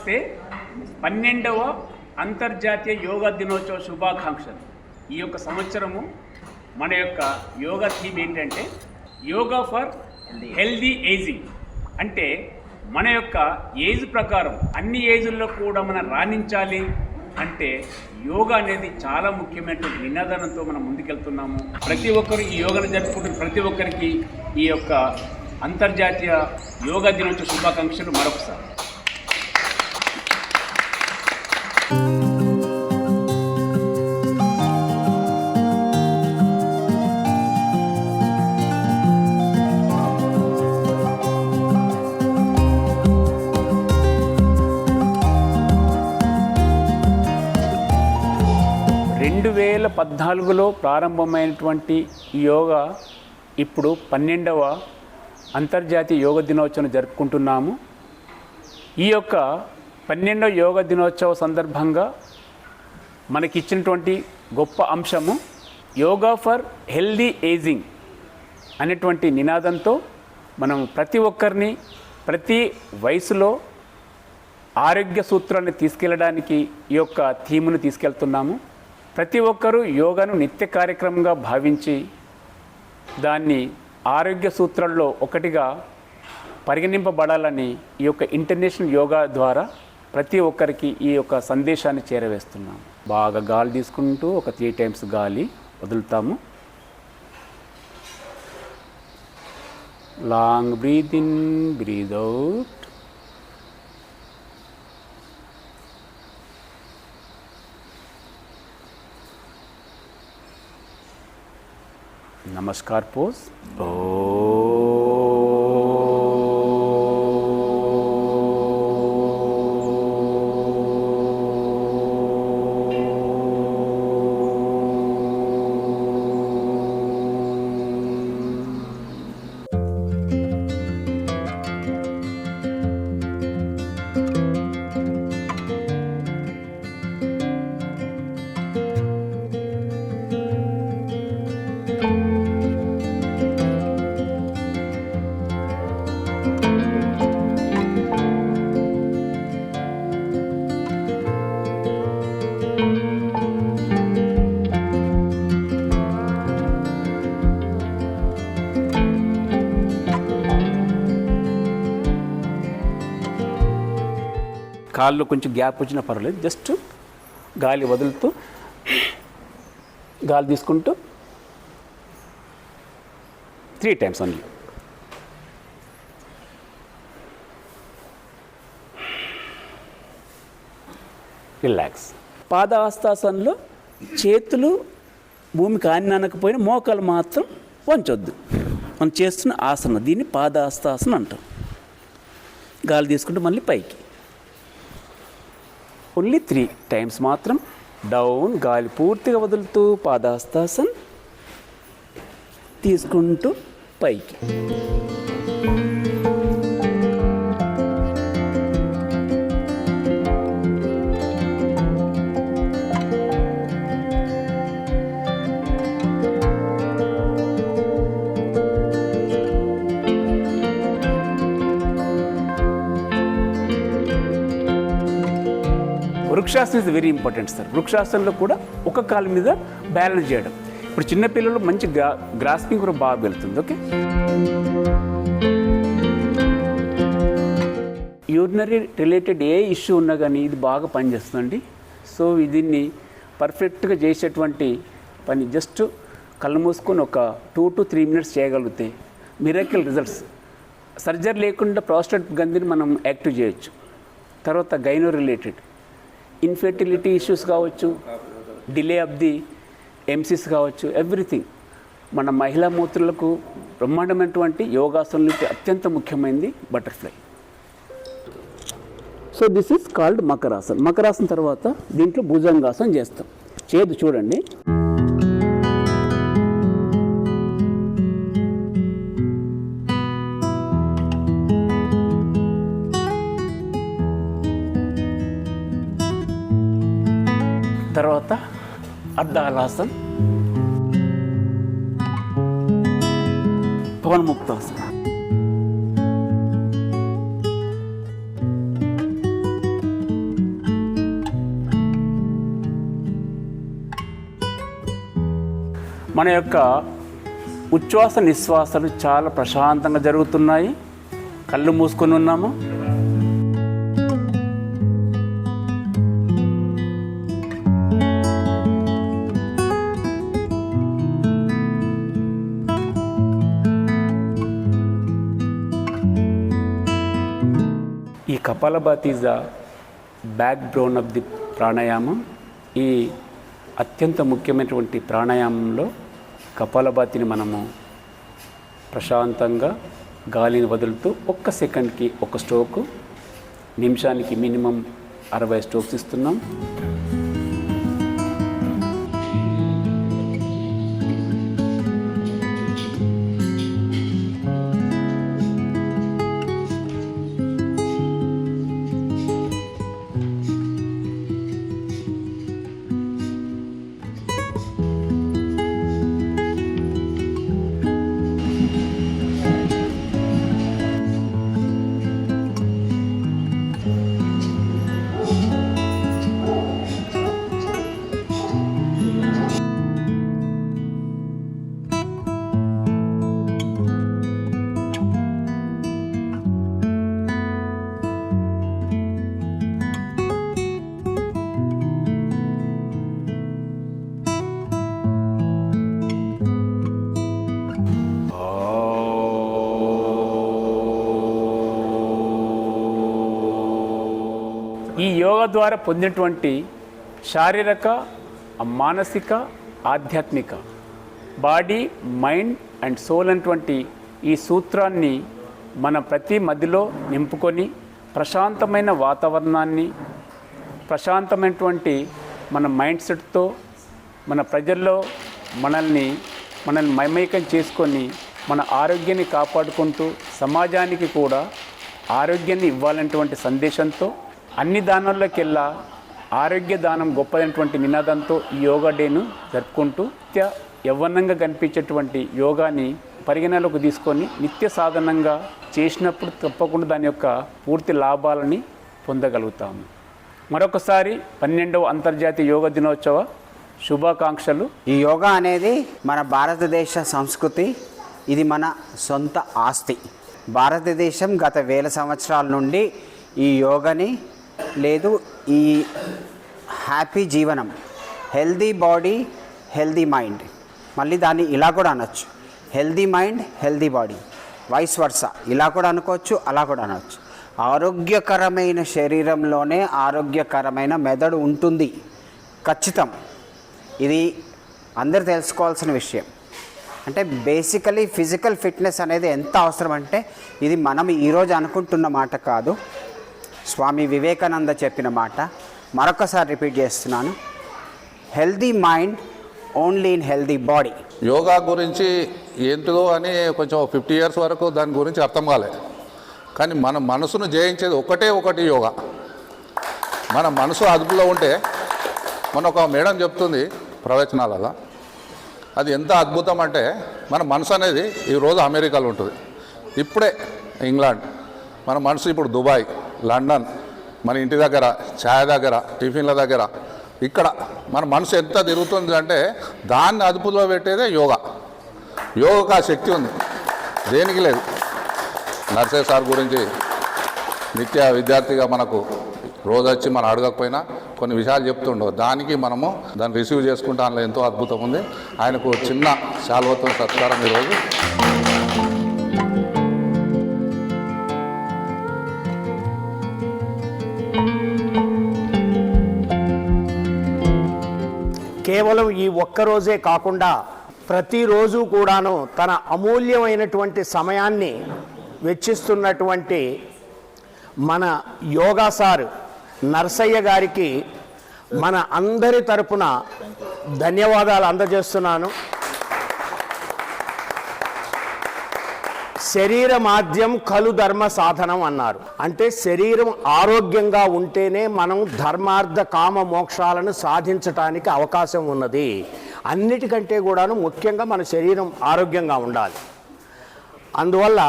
నమస్తే. 12వ అంతర్జాతీయ యోగా దినోత్సవ శుభాకాంక్షలు. ఈ యొక్క సంవత్సరము మన యొక్క యోగా థీమ్ ఏంటంటే యోగా ఫర్ హెల్దీ ఏజింగ్. అంటే మన యొక్క ఏజ్ ప్రకారం అన్ని ఏజ్ల్లో కూడా మనం రాణించాలి అంటే యోగా అనేది చాలా ముఖ్యమైనటువంటి నినాదంతో మనం ముందుకెళ్తున్నాము. ప్రతి ఒక్కరు ఈ యోగాను జరుపుకుంటున్న ప్రతి ఒక్కరికి ఈ యొక్క అంతర్జాతీయ యోగా దినోత్సవ శుభాకాంక్షలు మరొకసారి. పద్నాలుగులో ప్రారంభమైనటువంటి ఈ యోగా ఇప్పుడు 12వ అంతర్జాతీయ యోగా దినోత్సవం జరుపుకుంటున్నాము. ఈ యొక్క 12వ యోగా దినోత్సవ సందర్భంగా మనకిచ్చినటువంటి గొప్ప అంశము యోగా ఫర్ హెల్దీ ఏజింగ్ అనేటువంటి నినాదంతో మనం ప్రతి ఒక్కరిని ప్రతి వయసులో ఆరోగ్య సూత్రాన్ని తీసుకెళ్ళడానికి ఈ యొక్క థీమును తీసుకెళ్తున్నాము. ప్రతి ఒక్కరూ యోగాను నిత్య కార్యక్రమంగా భావించి దాన్ని ఆరోగ్య సూత్రాల్లో ఒకటిగా పరిగణింపబడాలని ఈ యొక్క ఇంటర్నేషనల్ యోగా ద్వారా ప్రతి ఒక్కరికి ఈ యొక్క సందేశాన్ని చేరవేస్తున్నాము. బాగా గాలి తీసుకుంటూ ఒక 3 టైమ్స్ గాలి వదులుతాము. Long breath in, breath out. नमस्कार पोज. కాళ్ళు కొంచెం గ్యాప్ వచ్చినా పర్వాలేదు. జస్ట్ గాలి వదులుతూ గాలి తీసుకుంటూ 3 టైమ్స్ ఓన్లీ. రిలాక్స్. పాదహస్తాసనంలో చేతులు భూమికి ఆనకపోయినా మోకాలు మాత్రం వంచొద్దు. మనం చేస్తున్న ఆసనం దీన్ని పాదహస్తాసనం అంటాం. గాలి తీసుకుంటూ మళ్ళీ పైకి. ఓన్లీ 3 టైమ్స్ మాత్రం డౌన్. గాలి పూర్తిగా వదులుతూ పాదహస్తాసన్ తీసుకుంటూ పైకి. వృక్షాసనం ఇస్ వెరీ ఇంపార్టెంట్ సార్. వృక్షాసనంలో కూడా ఒక కాలు మీద బ్యాలెన్స్ చేయడం. ఇప్పుడు చిన్నపిల్లలు మంచి గ్రాస్పింగ్ కూడా బాగా వెళ్తుంది. ఓకే. యూరినరీ రిలేటెడ్ ఏ ఇష్యూ ఉన్నా కానీ ఇది బాగా పనిచేస్తుందండి. సో దీన్ని పర్ఫెక్ట్గా చేసేటువంటి పని జస్ట్ కళ్ళు మూసుకొని ఒక 2 to 3 మినిట్స్ చేయగలిగితే మిరాకిల్ రిజల్ట్స్. సర్జరీ లేకుండా ప్రాస్టేట్ గ్రంథిని మనం యాక్టివ్ చేయొచ్చు. తర్వాత గైనో రిలేటెడ్ ఇన్ఫెర్టిలిటీ ఇష్యూస్ కావచ్చు, డిలే ఆఫ్ ది ఎంసిస్ కావచ్చు, ఎవ్రీథింగ్. మన మహిళా మూత్రులకు బ్రహ్మాండమైనటువంటి యోగాసనం అత్యంత ముఖ్యమైనది butterfly. So this is called Makarasan. Makarasan తర్వాత దీంట్లో భుజంగాసనం చేస్తాం. చేదు చూడండి. తర్వాత అర్ధహలాసన్, పవన్ముక్తాసన. మన యొక్క ఉచ్ఛ్వాస నిశ్వాసాలు చాలా ప్రశాంతంగా జరుగుతున్నాయి. కళ్ళు మూసుకొని ఉన్నాము. ఈ kapalbhati is the back bone of the ప్రాణాయామం. ఈ అత్యంత ముఖ్యమైనటువంటి ప్రాణాయామంలో కపాలభాతిని మనము ప్రశాంతంగా గాలిని వదులుతూ ఒక్క సెకండ్కి ఒక స్ట్రోకు, నిమిషానికి మినిమం 60 స్ట్రోక్స్ ఇస్తున్నాం. ఈ యోగా ద్వారా పొందినటువంటి శారీరక, మానసిక, ఆధ్యాత్మిక, బాడీ, మైండ్ అండ్ సోల్ అనేటువంటి ఈ సూత్రాన్ని మన ప్రతి మధ్యలో నింపుకొని ప్రశాంతమైన వాతావరణాన్ని, ప్రశాంతమైనటువంటి మన మైండ్ సెట్తో మన ప్రజల్లో మనల్ని మైమైకం చేసుకొని మన ఆరోగ్యాన్ని కాపాడుకుంటూ సమాజానికి కూడా ఆరోగ్యాన్ని ఇవ్వాలనేటువంటి సందేశంతో అన్ని దానాల్లోకెల్లా ఆరోగ్య దానం గొప్పదైనటువంటి నినాదంతో ఈ యోగా డేను జరుపుకుంటూ యవ్వనంగా కనిపించేటువంటి యోగాని పరిగణలోకి తీసుకొని నిత్య సాధనంగా చేసినప్పుడు తప్పకుండా దాని యొక్క పూర్తి లాభాలని పొందగలుగుతాము. మరొకసారి 12వ అంతర్జాతీయ యోగా దినోత్సవ శుభాకాంక్షలు. ఈ యోగా అనేది మన భారతదేశ సంస్కృతి, ఇది మన సొంత ఆస్తి. భారతదేశం గత 1000 సంవత్సరాల నుండి ఈ యోగాని లేదు ఈ హ్యాపీ జీవనం, హెల్దీ బాడీ హెల్దీ మైండ్, మళ్ళీ దాన్ని ఇలా కూడా అనొచ్చు, healthy mind healthy body, vice versa, ఇలా కూడా అనుకోవచ్చు, అలా కూడా అనొచ్చు. ఆరోగ్యకరమైన శరీరంలోనే ఆరోగ్యకరమైన మెదడు ఉంటుంది, ఖచ్చితం. ఇది అందరు తెలుసుకోవాల్సిన విషయం. అంటే బేసికలీ ఫిజికల్ ఫిట్నెస్ అనేది ఎంత అవసరం అంటే ఇది మనం ఈరోజు అనుకుంటున్న మాట కాదు, స్వామి వివేకానంద చెప్పిన మాట. మరొకసారి రిపీట్ చేస్తున్నాను, healthy mind only in healthy body. Yoga గురించి ఏంటిదో అని కొంచెం 50 ఇయర్స్ వరకు దాని గురించి అర్థం కాలేదు. కానీ మన మనసును జయించేది ఒకటి యోగా. మన మనసు అదుపులో ఉంటే, మన ఒక మేడం చెప్తుంది ప్రవచనాలలో, అది ఎంత అద్భుతం అంటే మన మనసు అనేది ఈరోజు అమెరికాలో ఉంటుంది, ఇప్పుడే ఇంగ్లాండ్, మన మనసు ఇప్పుడు దుబాయ్, లండన్, మన ఇంటి దగ్గర, ఛాయ్ దగ్గర, టిఫిన్ల దగ్గర, ఇక్కడ మన మనసు ఎంత తిరుగుతుంది అంటే దాన్ని అదుపులో పెట్టేదే యోగా. యోగాకు ఆ శక్తి ఉంది, దేనికి లేదు. నర్సే సార్ గురించి నిత్య విద్యార్థిగా మనకు రోజు వచ్చి మనం అడగకపోయినా కొన్ని విషయాలు చెప్తుండవు, దానికి మనము దాన్ని రిసీవ్ చేసుకుంటే అందులో ఎంతో అద్భుతం ఉంది. ఆయనకు చిన్న శాల్వతో సత్కారం ఈరోజు. కేవలం ఈ ఒక్కరోజే కాకుండా ప్రతిరోజు కూడాను తన అమూల్యమైనటువంటి సమయాన్ని వెచ్చిస్తున్నటువంటి మన యోగా సార్ నర్సయ్య గారికి మన అందరి తరపున ధన్యవాదాలు అందజేస్తున్నాను. శరీరమాద్యం ఖలు ధర్మ సాధనం అన్నారు. అంటే శరీరం ఆరోగ్యంగా ఉంటేనే మనం ధర్మార్థ కామ మోక్షాలను సాధించటానికి అవకాశం ఉన్నది. అన్నిటికంటే కూడాను ముఖ్యంగా మన శరీరం ఆరోగ్యంగా ఉండాలి. అందువల్ల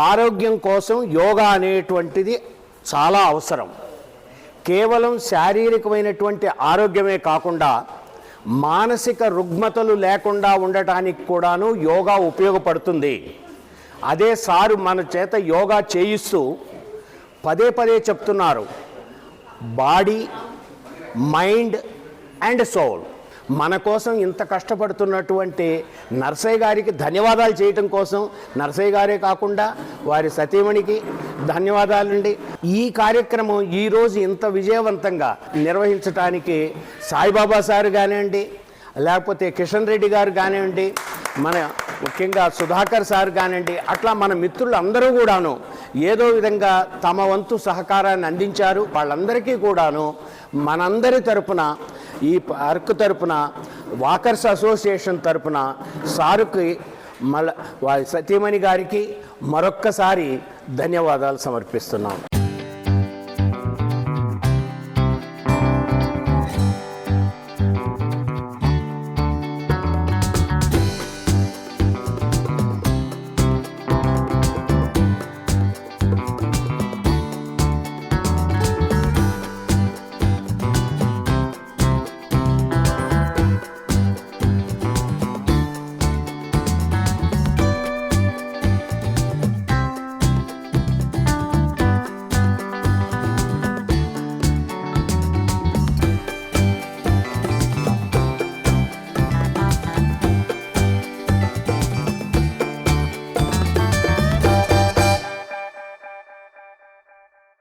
ఆరోగ్యం కోసం యోగా అనేటువంటిది చాలా అవసరం. కేవలం శారీరకమైనటువంటి ఆరోగ్యమే కాకుండా మానసిక రుగ్మతలు లేకుండా ఉండటానికి కూడాను యోగా ఉపయోగపడుతుంది. అదే సారు మన చేత యోగా చేయిస్తూ పదే పదే చెప్తున్నారు, బాడీ, మైండ్ అండ్ సోల్. మన కోసం ఇంత కష్టపడుతున్నటువంటి నర్సయ్య గారికి ధన్యవాదాలు చేయటం కోసం, నర్సయ్య గారే కాకుండా వారి సతీమణికి ధన్యవాదాలండి. ఈ కార్యక్రమం ఈరోజు ఇంత విజయవంతంగా నిర్వహించడానికి సాయిబాబా సార్ కానివ్వండి, లేకపోతే కిషన్ రెడ్డి గారు కానివ్వండి, మన ముఖ్యంగా సుధాకర్ సార్ కానివ్వండి, అట్లా మన మిత్రులు అందరూ కూడాను ఏదో విధంగా తమ వంతు సహకారాన్ని అందించారు. వాళ్ళందరికీ కూడాను మనందరి తరపున, ఈ పార్క్ తరపున, వాకర్స్ అసోసియేషన్ తరపున సారుకి వారి సతీమణి గారికి మరొక్కసారి ధన్యవాదాలు సమర్పిస్తున్నాం.